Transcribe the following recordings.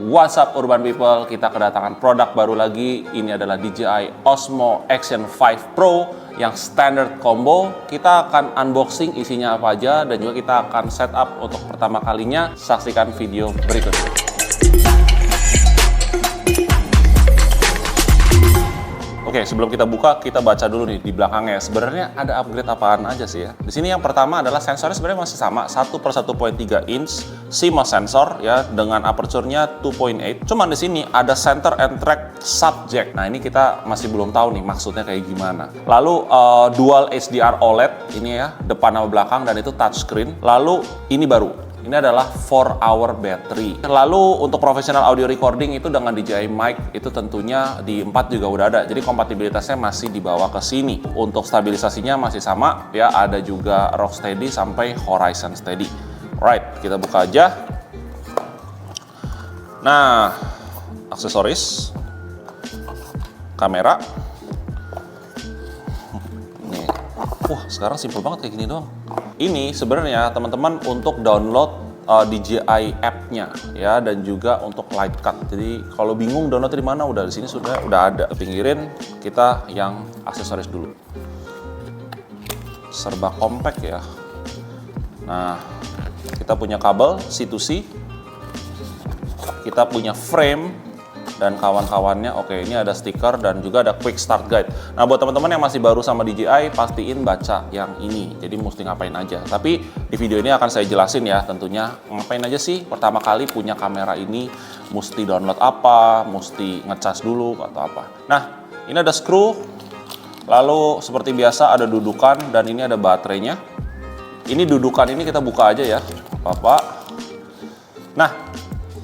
What's up Urban People, kita kedatangan produk baru lagi. Ini adalah DJI Osmo Action 5 Pro yang standard combo. Kita akan unboxing isinya apa aja dan juga kita akan setup untuk pertama kalinya. Saksikan video berikut ini. Oke, sebelum kita buka, kita baca dulu nih di belakangnya. Sebenarnya ada upgrade apaan aja sih ya? Di sini yang pertama adalah sensornya sebenarnya masih sama, 1/1.3 inch CMOS sensor ya dengan aperture-nya 2.8. Cuman di sini ada center and track subject. Nah, ini kita masih belum tahu nih maksudnya kayak gimana. Lalu dual HDR OLED ini ya, depan sama belakang dan itu touchscreen. Lalu ini baru. Ini adalah 4-hour battery. Lalu untuk professional audio recording itu dengan DJI mic itu tentunya di 4 juga udah ada. Jadi kompatibilitasnya masih dibawa ke sini. Untuk stabilisasinya masih sama ya, ada juga Rocksteady sampai Horizon Steady. Alright, kita buka aja. Nah, aksesoris, kamera. Nih. Wah, sekarang simple banget kayak gini doang. Ini sebenarnya teman-teman untuk download DJI app-nya ya, dan juga untuk light cut. Jadi kalau bingung download di mana, udah di sini sudah ada. Pinggirin kita yang aksesoris dulu. Serba compact ya. Nah, kita punya kabel C2C. Kita punya frame dan kawan-kawannya. Oke, ini ada stiker dan juga ada quick start guide. Nah, buat teman-teman yang masih baru sama DJI, pastiin baca yang ini. Jadi mesti ngapain aja. Tapi di video ini akan saya jelasin ya, tentunya ngapain aja sih pertama kali punya kamera ini, mesti download apa, mesti ngecas dulu atau apa. Nah, ini ada screw. Lalu seperti biasa ada dudukan dan ini ada baterainya. Ini dudukan ini kita buka aja ya, Bapak. Nah,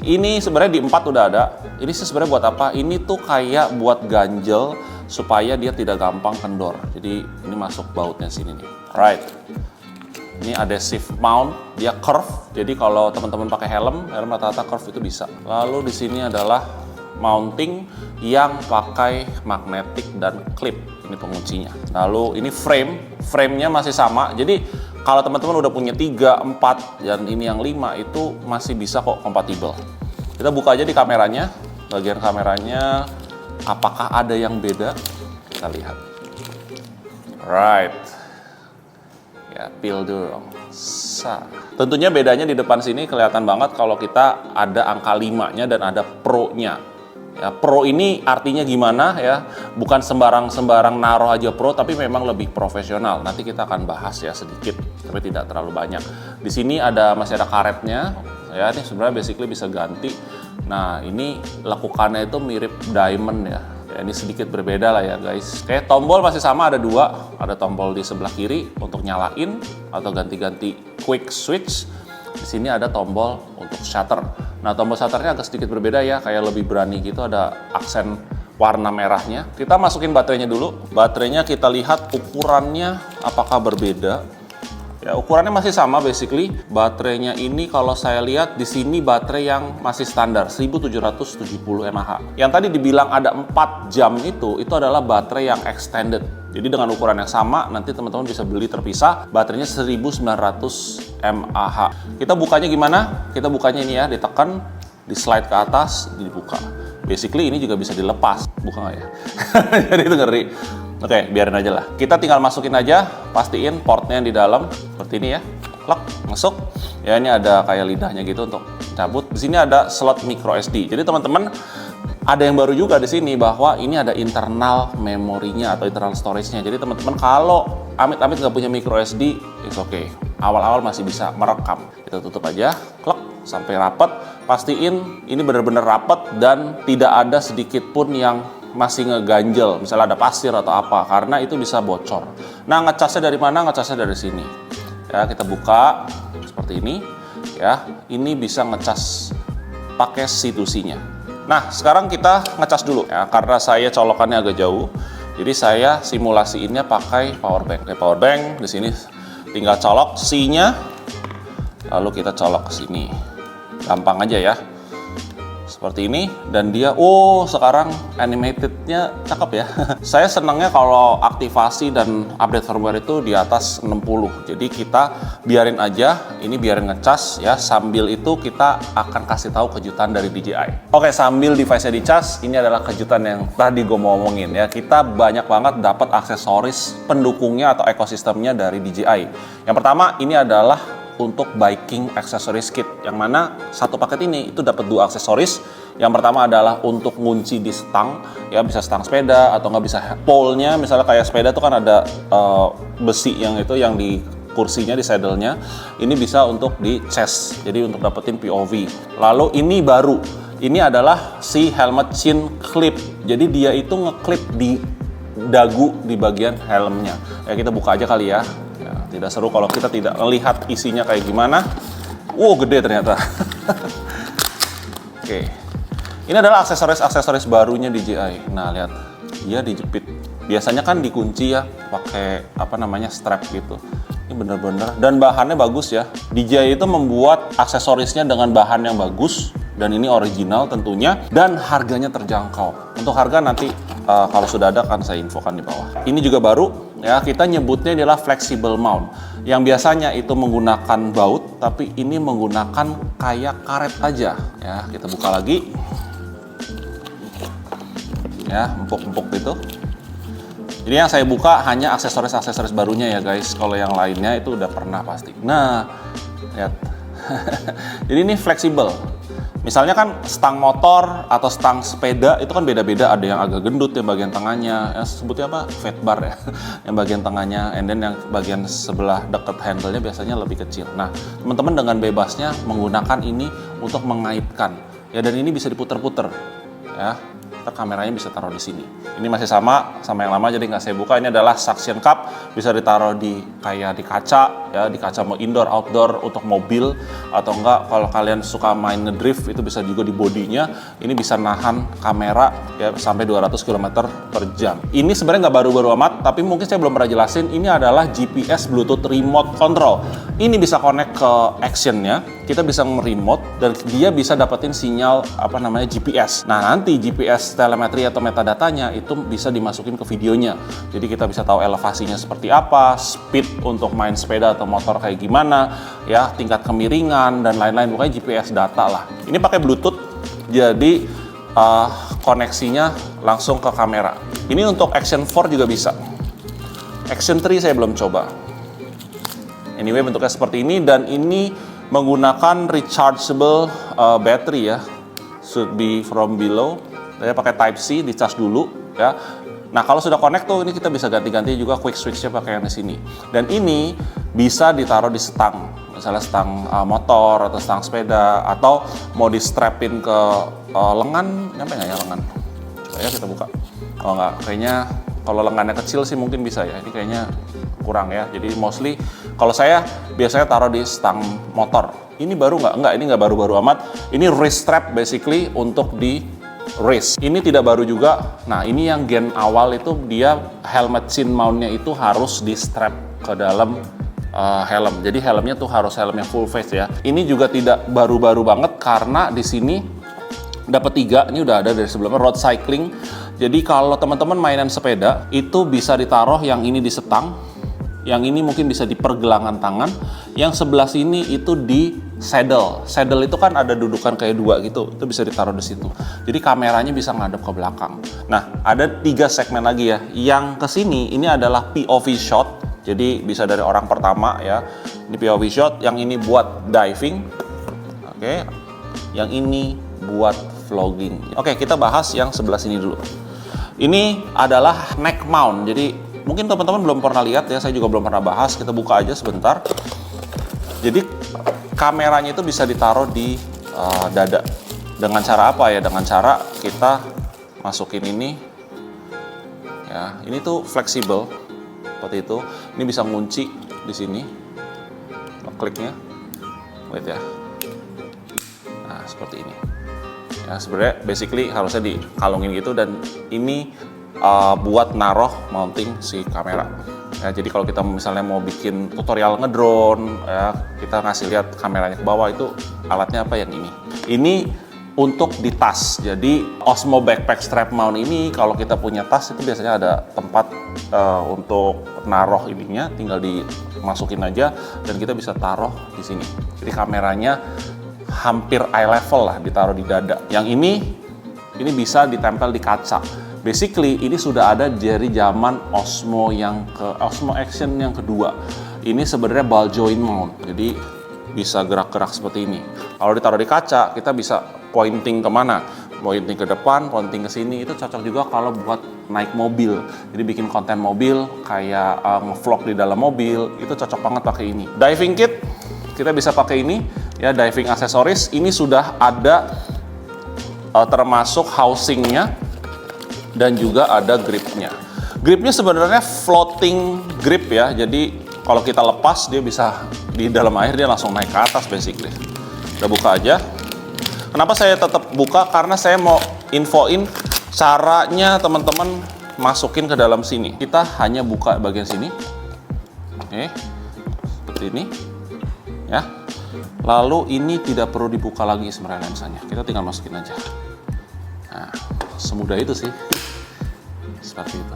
ini sebenarnya di 4 udah ada. Ini sih sebenarnya buat apa? Ini tuh kayak buat ganjel supaya dia tidak gampang kendor. Jadi ini masuk bautnya sini nih. Right. Ini adhesive mount, dia curve. Jadi kalau teman-teman pakai helm rata-rata curve itu bisa. Lalu di sini adalah mounting yang pakai magnetic dan clip. Ini penguncinya. Lalu ini frame-nya masih sama. Jadi kalau teman-teman udah punya 3, 4, dan ini yang 5 itu masih bisa kok kompatibel. Kita buka aja di kameranya, bagian kameranya, apakah ada yang beda? Kita lihat. Right. Ya, peel dulu dong. Tentunya bedanya di depan sini kelihatan banget kalau kita ada angka 5-nya dan ada Pro-nya. Ya, Pro ini artinya gimana ya? Bukan sembarang naruh aja Pro, tapi memang lebih profesional. Nanti kita akan bahas ya sedikit, tapi tidak terlalu banyak. Di sini masih ada karetnya. Ya, ini sebenarnya basically bisa ganti. Nah, ini lekukannya itu mirip diamond ya. Ya, ini sedikit berbeda lah ya guys. Oke, tombol masih sama, ada 2. Ada tombol di sebelah kiri untuk nyalain atau ganti-ganti quick switch. Di sini ada tombol untuk shutter. Nah, tombol shutternya agak sedikit berbeda ya, kayak lebih berani gitu, ada aksen warna merahnya. Kita masukin baterainya dulu. Baterainya kita lihat ukurannya apakah berbeda. Ya, ukurannya masih sama basically. Baterainya ini kalau saya lihat di sini baterai yang masih standar 1770 mAh. Yang tadi dibilang ada 4 jam itu adalah baterai yang extended. Jadi dengan ukuran yang sama, nanti teman-teman bisa beli terpisah. Baterainya 1900 mAh. Kita bukanya gimana? Kita bukanya ini ya, ditekan, di slide ke atas, dibuka. Basically ini juga bisa dilepas. Buka nggak ya? Jadi itu ngeri. Oke, biarin aja lah. Kita tinggal masukin aja, pastiin portnya di dalam seperti ini ya. Plug, masuk. Ya, ini ada kayak lidahnya gitu untuk cabut. Di sini ada slot micro SD. Jadi teman-teman, ada yang baru juga di sini bahwa ini ada internal memorinya atau internal storage-nya. Jadi teman-teman kalau amit-amit nggak punya micro SD, it's okay. Awal-awal masih bisa merekam. Kita tutup aja, klek sampai rapat. Pastiin ini benar-benar rapat dan tidak ada sedikit pun yang masih ngeganjel, misalnya ada pasir atau apa, karena itu bisa bocor. Nah, ngecasnya dari mana? Ngecasnya dari sini. Ya, kita buka seperti ini. Ya, ini bisa ngecas pakai C2C-nya. Nah, sekarang kita ngecas dulu ya, karena saya colokannya agak jauh. Jadi saya simulasiinnya pakai power bank. Oke, power bank di sini tinggal colok C-nya, lalu kita colok ke sini. Gampang aja ya. seperti ini, dan dia sekarang animatednya cakep ya. Saya senangnya kalau aktivasi dan update firmware itu di atas 60. Jadi kita biarin aja, ini biarin ngecas ya, sambil itu kita akan kasih tahu kejutan dari DJI. Oke, sambil device-nya dicas, ini adalah kejutan yang tadi gue mau ngomongin ya. Kita banyak banget dapat aksesoris pendukungnya atau ekosistemnya dari DJI. Yang pertama ini adalah untuk biking accessories kit, yang mana satu paket ini itu dapat 2 aksesoris. Yang pertama adalah untuk ngunci di stang, ya bisa stang sepeda atau nggak bisa pole-nya, misalnya kayak sepeda tuh kan ada besi yang itu yang di kursinya, di saddle-nya. Ini bisa untuk di chest, jadi untuk dapetin POV. Lalu ini baru, ini adalah si helmet chin clip, jadi dia itu ngeklip di dagu di bagian helmnya. Ya kita buka aja kali ya. Tidak seru kalau kita tidak melihat isinya kayak gimana. Gede ternyata. Oke. Ini adalah aksesoris barunya DJI. Nah, lihat. Dia dijepit. Biasanya kan dikunci ya, pakai strap gitu. Ini bener-bener. Dan bahannya bagus ya. DJI itu membuat aksesorisnya dengan bahan yang bagus. Dan ini original tentunya. Dan harganya terjangkau. Untuk harga nanti kalau sudah ada kan saya infokan di bawah. Ini juga baru. Ya, kita nyebutnya adalah flexible mount. Yang biasanya itu menggunakan baut, tapi ini menggunakan kayak karet aja. Ya, kita buka lagi. Ya, empuk-empuk gitu. Jadi yang saya buka hanya aksesoris-aksesoris barunya ya guys. Kalau yang lainnya itu udah pernah pasti. Nah, lihat. Jadi ini fleksibel. Misalnya kan stang motor atau stang sepeda itu kan beda-beda, ada yang agak gendut yang bagian tengahnya, ya sebutnya apa? Fat bar ya, yang bagian tengahnya, and then yang bagian sebelah deket handle-nya biasanya lebih kecil. Nah, teman-teman dengan bebasnya menggunakan ini untuk mengaitkan, ya, dan ini bisa diputer-puter, ya. Ntar kameranya bisa taruh di sini. Ini masih sama yang lama, jadi nggak saya buka. Ini adalah suction cup, bisa ditaruh di kaca, ya, di kaca mau indoor, outdoor, untuk mobil, atau enggak kalau kalian suka main ngedrift itu bisa juga di bodinya. Ini bisa nahan kamera ya sampai 200 km per jam. Ini sebenarnya nggak baru-baru amat, tapi mungkin saya belum pernah jelasin. Ini adalah GPS Bluetooth remote control. Ini bisa connect ke actionnya. Kita bisa nge-remote dan dia bisa dapetin sinyal GPS. Nah, nanti GPS telemetri atau metadatanya itu bisa dimasukin ke videonya. Jadi kita bisa tahu elevasinya seperti apa, speed untuk main sepeda atau motor kayak gimana, ya, tingkat kemiringan dan lain-lain. Pokoknya GPS data lah. Ini pakai Bluetooth, jadi koneksinya langsung ke kamera. Ini untuk Action 4 juga bisa. Action 3 saya belum coba. Anyway, bentuknya seperti ini, dan ini menggunakan rechargeable battery ya, should be from below. Saya pakai Type C, dicas dulu ya. Nah, kalau sudah connect tuh, ini kita bisa ganti-ganti juga quick switch-nya pakai yang di sini. Dan ini bisa ditaruh di stang, misalnya stang motor atau stang sepeda, atau mau di strapin ke lengan, nyampe nggak ya lengan? Coba ya kita buka. Oh nggak, kayaknya kalau lengannya kecil sih mungkin bisa ya. Ini kayaknya kurang ya. Jadi mostly kalau saya biasanya taruh di stang motor. Ini baru nggak? Enggak, ini nggak baru-baru amat. Ini wrist strap basically untuk di wrist. Ini tidak baru juga. Nah, ini yang gen awal itu dia helmet chin mount-nya itu harus di strap ke dalam helm. Jadi helmnya tuh harus helmnya full face ya. Ini juga tidak baru-baru banget karena di sini dapat 3. Ini udah ada dari sebelumnya, road cycling. Jadi kalau teman-teman mainan sepeda itu bisa ditaruh yang ini di setang, yang ini mungkin bisa di pergelangan tangan, yang sebelah sini itu di saddle. Saddle itu kan ada dudukan kayak 2 gitu, itu bisa ditaruh di situ. Jadi kameranya bisa ngadep ke belakang. Nah, ada 3 segmen lagi ya. Yang ke sini ini adalah POV shot. Jadi bisa dari orang pertama ya. Ini POV shot, yang ini buat diving. Oke. Yang ini buat vlogging. Oke, kita bahas yang sebelah sini dulu. Ini adalah neck mount. Jadi mungkin teman-teman belum pernah lihat ya, saya juga belum pernah bahas. Kita buka aja sebentar. Jadi kameranya itu bisa ditaruh di dada. Dengan cara apa ya? Dengan cara kita masukin ini. Ya, ini tuh fleksibel seperti itu. Ini bisa ngunci di sini. Kliknya, wait ya. Nah, seperti ini. Ya, sebenarnya basically harusnya dikalungin gitu, dan ini buat naruh mounting si kamera. Ya, jadi kalau kita misalnya mau bikin tutorial ngedrone, ya, kita ngasih lihat kameranya ke bawah, itu alatnya apa yang ini. Ini untuk di tas. Jadi Osmo Backpack Strap Mount ini kalau kita punya tas itu biasanya ada tempat untuk naruh ininya, tinggal dimasukin aja dan kita bisa taruh di sini. Jadi kameranya hampir eye level lah, ditaruh di dada. Yang ini bisa ditempel di kaca. Basically ini sudah ada dari zaman Osmo Action yang kedua. Ini sebenarnya ball joint mount. Jadi bisa gerak-gerak seperti ini. Kalau ditaruh di kaca, kita bisa pointing kemana? Pointing ke depan, pointing ke sini. Itu cocok juga kalau buat naik mobil. Jadi bikin konten mobil, kayak nge-vlog di dalam mobil, itu cocok banget pakai ini. Diving kit, kita bisa pakai ini. Ya, diving aksesoris, ini sudah ada termasuk housingnya dan juga ada gripnya. Gripnya sebenarnya floating grip ya, jadi kalau kita lepas dia bisa di dalam air dia langsung naik ke atas basically. Kita buka aja. Kenapa saya tetap buka? Karena saya mau infoin caranya teman-teman masukin ke dalam sini. Kita hanya buka bagian sini. Oke. Seperti ini. Ya. Lalu ini tidak perlu dibuka lagi sebenarnya lensanya. Kita tinggal masukin aja. Nah, semudah itu sih. Seperti itu.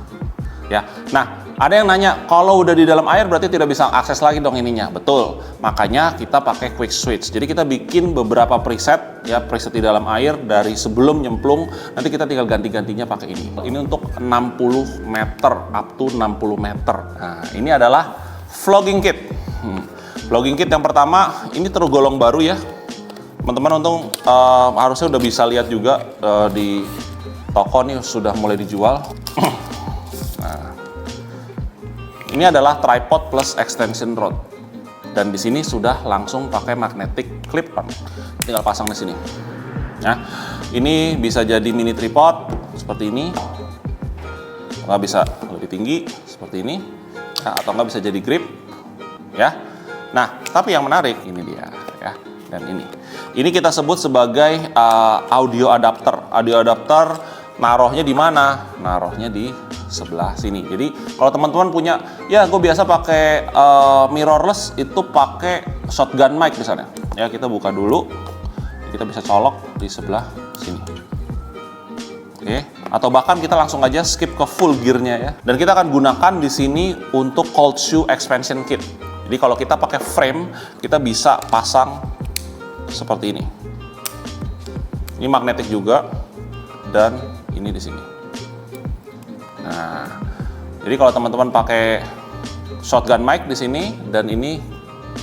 Ya, nah ada yang nanya kalau udah di dalam air berarti tidak bisa akses lagi dong ininya. Betul, makanya kita pakai quick switch. Jadi kita bikin beberapa preset ya, preset di dalam air dari sebelum nyemplung. Nanti kita tinggal ganti-gantinya pakai ini. Ini untuk 60 meter, up to 60 meter. Nah ini adalah vlogging kit. Vlogging kit yang pertama ini tergolong baru ya. Teman-teman untung harusnya udah bisa lihat juga di toko nih sudah mulai dijual. Nah, ini adalah tripod plus extension rod, dan di sini sudah langsung pakai magnetic clip on. Tinggal pasang di sini. Nah, ini bisa jadi mini tripod seperti ini, nggak bisa lebih tinggi seperti ini, nah, atau nggak bisa jadi grip, ya. Nah, tapi yang menarik ini dia, ya, dan ini kita sebut sebagai audio adapter. Audio adapter naruhnya di mana? Naruhnya di sebelah sini. Jadi kalau teman-teman punya, ya gue biasa pakai mirrorless, itu pakai shotgun mic misalnya. Ya kita buka dulu, kita bisa colok di sebelah sini. Oke. Atau bahkan kita langsung aja skip ke full gearnya ya. Dan kita akan gunakan di sini untuk cold shoe expansion kit. Jadi kalau kita pakai frame, kita bisa pasang seperti ini. Ini magnetik juga, dan ini di sini. Nah, jadi kalau teman-teman pakai shotgun mic di sini dan ini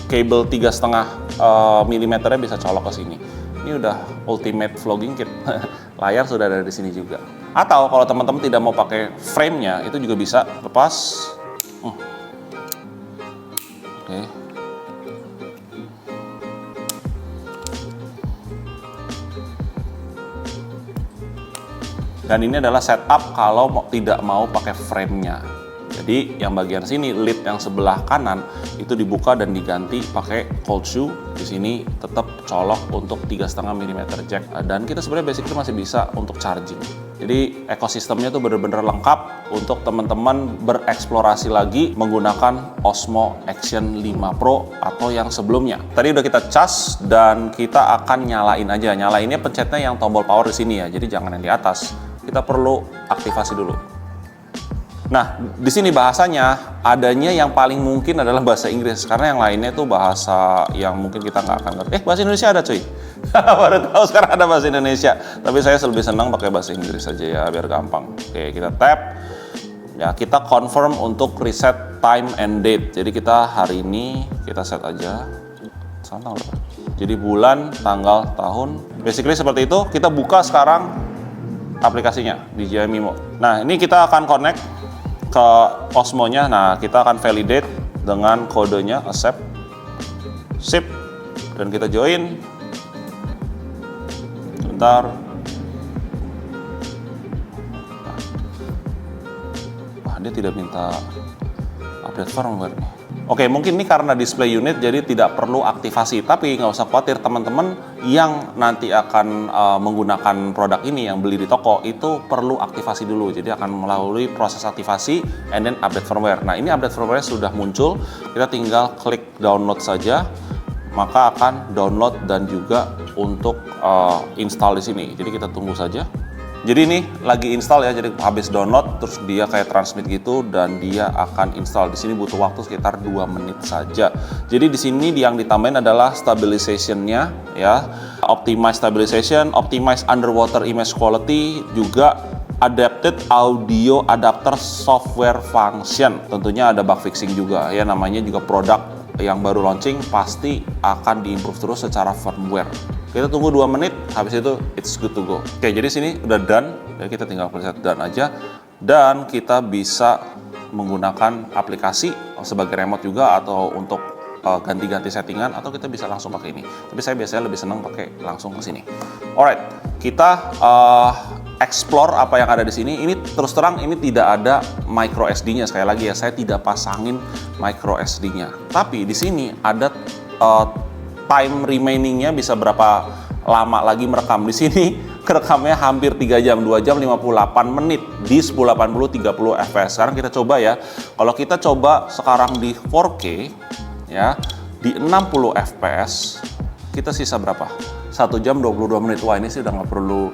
kabel 3,5 mm bisa colok ke sini. Ini udah ultimate vlogging kit. Layar sudah ada di sini juga. Atau kalau teman-teman tidak mau pakai frame-nya, itu juga bisa lepas. Oke. Dan ini adalah setup kalau tidak mau pakai frame-nya. Jadi yang bagian sini, lid yang sebelah kanan itu dibuka dan diganti pakai cold shoe. Di sini tetap colok untuk 3,5 mm jack. Dan kita sebenarnya basically masih bisa untuk charging. Jadi ekosistemnya tuh benar-benar lengkap untuk teman-teman bereksplorasi lagi menggunakan Osmo Action 5 Pro atau yang sebelumnya. Tadi udah kita cas dan kita akan nyalain aja. Nyalainnya pencetnya yang tombol power di sini ya. Jadi jangan yang di atas. Kita perlu aktivasi dulu. Nah, di sini bahasanya adanya yang paling mungkin adalah bahasa Inggris, karena yang lainnya itu bahasa yang mungkin kita nggak akan ngerti. Bahasa Indonesia ada cuy. Baru tahu sekarang ada bahasa Indonesia. Tapi saya lebih senang pakai bahasa Inggris aja ya, biar gampang. Oke, kita tap. Ya, kita confirm untuk reset time and date. Jadi kita hari ini kita set aja. Tanggal berapa? Jadi bulan, tanggal, tahun. Basically seperti itu. Kita buka sekarang aplikasinya di DJI Mimo. Nah, ini kita akan connect ke Osmo-nya. Nah, kita akan validate dengan kodenya accept, sip, dan kita join. Bentar. Wah, dia tidak minta update firmware nih. Oke, mungkin ini karena display unit jadi tidak perlu aktivasi, tapi nggak usah khawatir teman-teman yang nanti akan menggunakan produk ini yang beli di toko itu perlu aktivasi dulu. Jadi akan melalui proses aktivasi and then update firmware. Nah, ini update firmware sudah muncul, kita tinggal klik download saja. maka akan download dan juga untuk install di sini. Jadi kita tunggu saja. Jadi ini lagi install ya, jadi habis download terus dia kayak transmit gitu dan dia akan install. Di sini butuh waktu sekitar 2 menit saja. Jadi di sini yang ditambahin adalah stabilization-nya ya, optimize stabilization, optimize underwater image quality, juga adapted audio adapter software function. Tentunya ada bug fixing juga ya, namanya juga produk yang baru launching pasti akan diimprove terus secara firmware. Kita tunggu 2 menit, habis itu it's good to go. Oke, jadi sini udah done, jadi kita tinggal preset done aja. Dan kita bisa menggunakan aplikasi sebagai remote juga atau untuk ganti-ganti settingan, atau kita bisa langsung pakai ini. Tapi saya biasanya lebih senang pakai langsung ke sini. Alright, kita explore apa yang ada di sini. Ini terus terang ini tidak ada micro SD-nya, sekali lagi ya, saya tidak pasangin micro SD-nya. Tapi di sini ada time remaining-nya, bisa berapa lama lagi merekam. Di sini kerekamnya hampir 3 jam, 2 jam 58 menit di 1080 30 fps. Sekarang kita coba ya. Kalau kita coba sekarang di 4K ya, di 60 fps, kita sisa berapa? 1 jam 22 menit. Wah, ini sih udah nggak perlu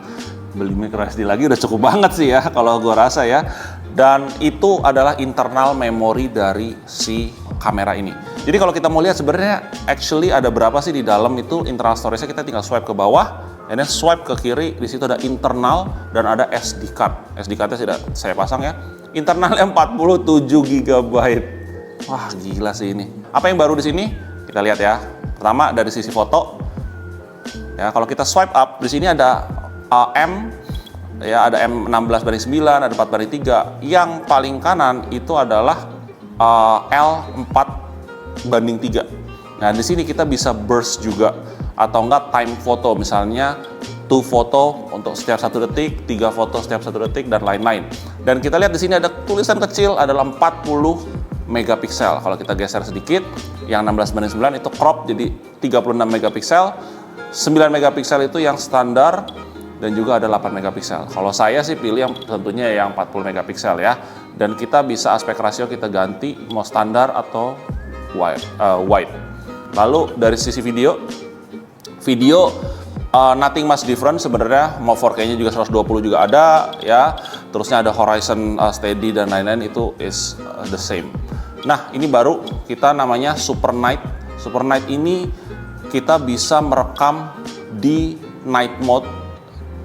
beli micro SD lagi, udah cukup banget sih ya kalau gue rasa ya. Dan itu adalah internal memori dari si kamera ini. Jadi kalau kita mau lihat sebenarnya actually ada berapa sih di dalam itu internal storage-nya, kita tinggal swipe ke bawah, dan swipe ke kiri, di situ ada internal dan ada SD card. SD card-nya sudah saya pasang ya. Internalnya 47 GB. Wah, gila sih ini. Apa yang baru di sini? Kita lihat ya. Pertama dari sisi foto. Ya, kalau kita swipe up, di sini ada M ya, ada M16:9, ada 4:3. Yang paling kanan itu adalah L4:3. Nah, di sini kita bisa burst juga atau enggak time foto, misalnya 2 foto untuk setiap 1 detik, 3 foto setiap 1 detik dan lain-lain. Dan kita lihat di sini ada tulisan kecil adalah 40 megapiksel. Kalau kita geser sedikit, yang 16:9 itu crop jadi 36 megapiksel. 9 megapiksel itu yang standar dan juga ada 8 megapiksel. Kalau saya sih pilih yang tentunya yang 40 megapiksel ya. Dan kita bisa aspek rasio kita ganti mau standar atau wide. Lalu dari sisi video nothing much different sebenarnya, mau 4K-nya juga 120 juga ada ya. Terusnya ada horizon steady dan lain-lain, itu is the same. Nah, ini baru kita namanya Super Night. Super Night ini kita bisa merekam di night mode.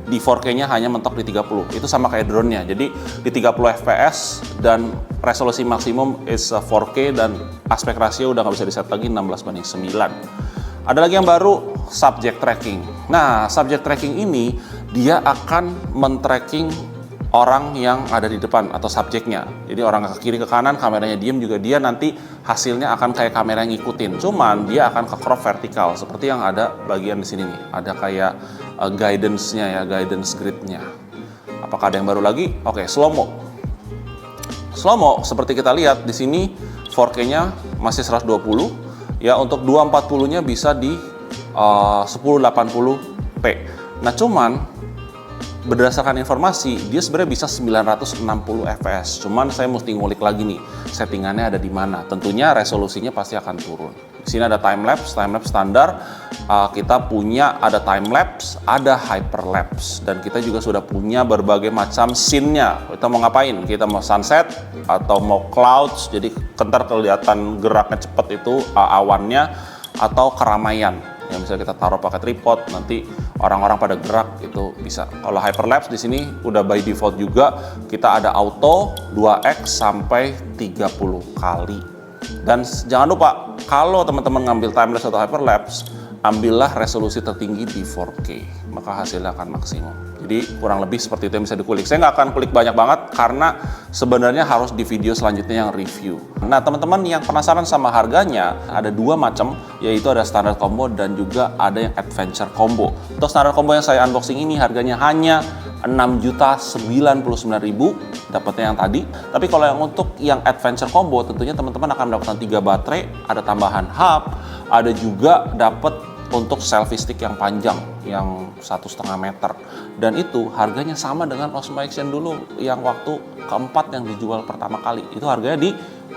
Di 4K-nya hanya mentok di 30. Itu sama kayak drone-nya. Jadi di 30 fps dan resolusi maksimum is 4K dan aspek rasio udah nggak bisa di-set lagi 16:9. Ada lagi yang baru, subject tracking. Nah, subject tracking ini dia akan men-tracking orang yang ada di depan atau subjeknya. Jadi orang ke kiri ke kanan, kameranya diem juga dia nanti hasilnya akan kayak kamera yang ngikutin. Cuman dia akan ke crop vertikal seperti yang ada bagian di sini nih. Ada kayak guidance-nya ya, guidance grid-nya. Apakah ada yang baru lagi? Oke, slow-mo. Slow-mo seperti kita lihat di sini 4K-nya masih 120 ya, untuk 240-nya bisa di 1080p. Nah, cuman berdasarkan informasi dia sebenarnya bisa 960 fps. Cuman saya mesti ngulik lagi nih settingannya ada di mana. Tentunya resolusinya pasti akan turun. Di sini ada time lapse standar. Kita punya ada time lapse, ada hyperlapse, dan kita juga sudah punya berbagai macam scene-nya. Kita mau ngapain? Kita mau sunset atau mau clouds, jadi kentar kelihatan geraknya cepat itu awannya, atau keramaian yang bisa kita taruh pakai tripod, nanti orang-orang pada gerak itu bisa. Kalau hyperlapse di sini udah by default juga, kita ada auto 2x sampai 30 kali. Dan jangan lupa kalau teman-teman ngambil timelapse atau hyperlapse, ambillah resolusi tertinggi di 4K, maka hasilnya akan maksimum. Jadi kurang lebih seperti itu yang bisa dikulik. Saya nggak akan kulik banyak banget karena sebenarnya harus di video selanjutnya yang review. Nah, teman-teman yang penasaran sama harganya, ada 2 macam, yaitu ada standar combo dan juga ada yang adventure combo. Untuk standar combo yang saya unboxing ini harganya hanya 6.099.000, dapatnya yang tadi. Tapi kalau yang untuk yang adventure combo, tentunya teman-teman akan mendapatkan 3 baterai, ada tambahan hub, ada juga dapat untuk selfie stick yang panjang yang 1,5 meter, dan itu harganya sama dengan Osmo Action dulu yang waktu keempat yang dijual pertama kali, itu harganya di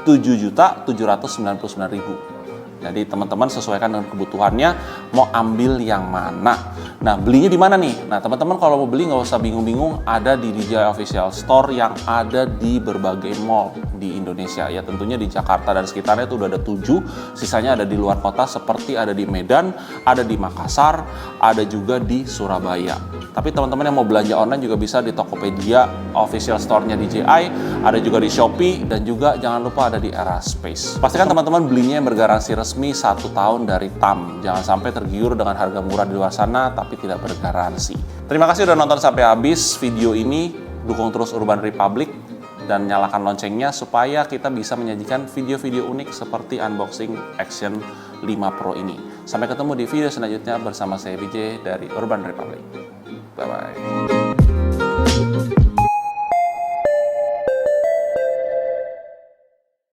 7.799.000. Jadi teman-teman sesuaikan dengan kebutuhannya, mau ambil yang mana. Nah, belinya di mana nih? Nah, teman-teman kalau mau beli nggak usah bingung-bingung, ada di DJI Official Store yang ada di berbagai mall di Indonesia. Ya tentunya di Jakarta dan sekitarnya itu udah ada 7, sisanya ada di luar kota seperti ada di Medan, ada di Makassar, ada juga di Surabaya. Tapi teman-teman yang mau belanja online juga bisa di Tokopedia, Official Store-nya DJI, ada juga di Shopee, dan juga jangan lupa ada di Eraspace. Pastikan teman-teman belinya yang bergaransi resmi 1 tahun dari TAM. Jangan sampai tergiur dengan harga murah di luar sana tapi tidak bergaransi. Terima kasih udah nonton sampai habis video ini. Dukung terus Urban Republic dan nyalakan loncengnya supaya kita bisa menyajikan video-video unik seperti unboxing Action 5 Pro ini. Sampai ketemu di video selanjutnya bersama saya Vijay dari Urban Republic. Bye-bye.